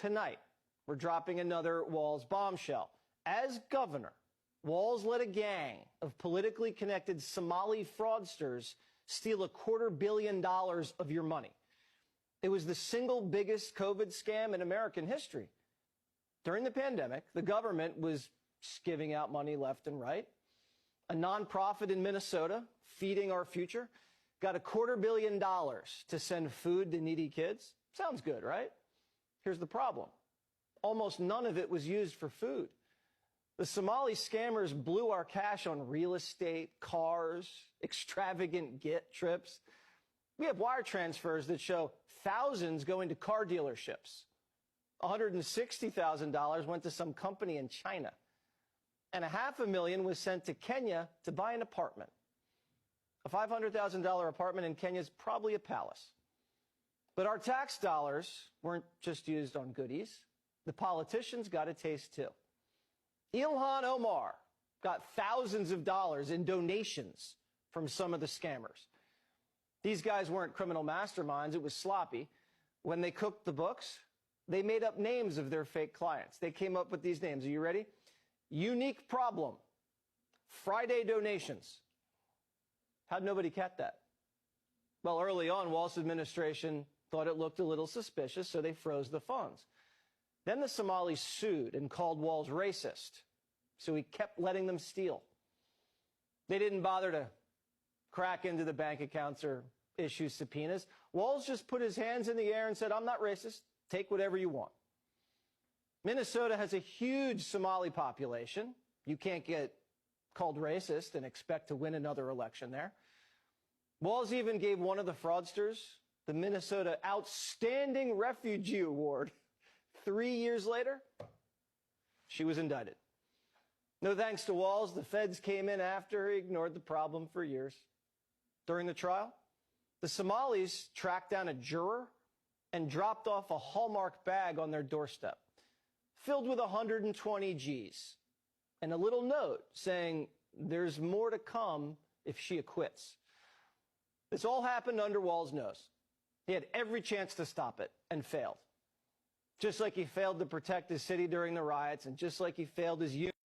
tonight, we're dropping another Walz bombshell. As governor, Walz let a gang of politically connected Somali fraudsters steal $250 million of your money. It was the single biggest COVID scam in American history. During the pandemic, the government was giving out money left and right. A nonprofit in Minnesota, Feeding Our Future, got $250 million to send food to needy kids. Sounds good, right? Here's the problem. Almost none of it was used for food. The Somali scammers blew our cash on real estate, cars, extravagant get trips. We have wire transfers that show thousands going to car dealerships. $160,000 went to some company in China. And $500,000 was sent to Kenya to buy an apartment. A $500,000 apartment in Kenya is probably a palace. But our tax dollars weren't just used on goodies. The politicians got a taste too. Ilhan Omar got thousands of dollars in donations from some of the scammers. These guys weren't criminal masterminds. It was sloppy. When they cooked the books, they made up names of their fake clients. They came up with these names. Are you ready? Unique Problem, Friday Donations. How'd nobody catch that? Well, early on, Walz's administration thought it looked a little suspicious, so they froze the funds. Then the Somalis sued and called Walz racist, so he kept letting them steal. They didn't bother to crack into the bank accounts or issue subpoenas. Walz just put his hands in the air and said, "I'm not racist. Take whatever you want." Minnesota has a huge Somali population. You can't get called racist and expect to win another election there. Walz even gave one of the fraudsters the Minnesota Outstanding Refugee Award. 3 years later, she was indicted. No thanks to Walz, the feds came in after he ignored the problem for years. During the trial, the Somalis tracked down a juror and dropped off a Hallmark bag on their doorstep, filled with 120 G's, and a little note saying there's more to come if she acquits. This all happened under Walz's nose. He had every chance to stop it and failed. Just like he failed to protect his city during the riots, and just like he failed his union.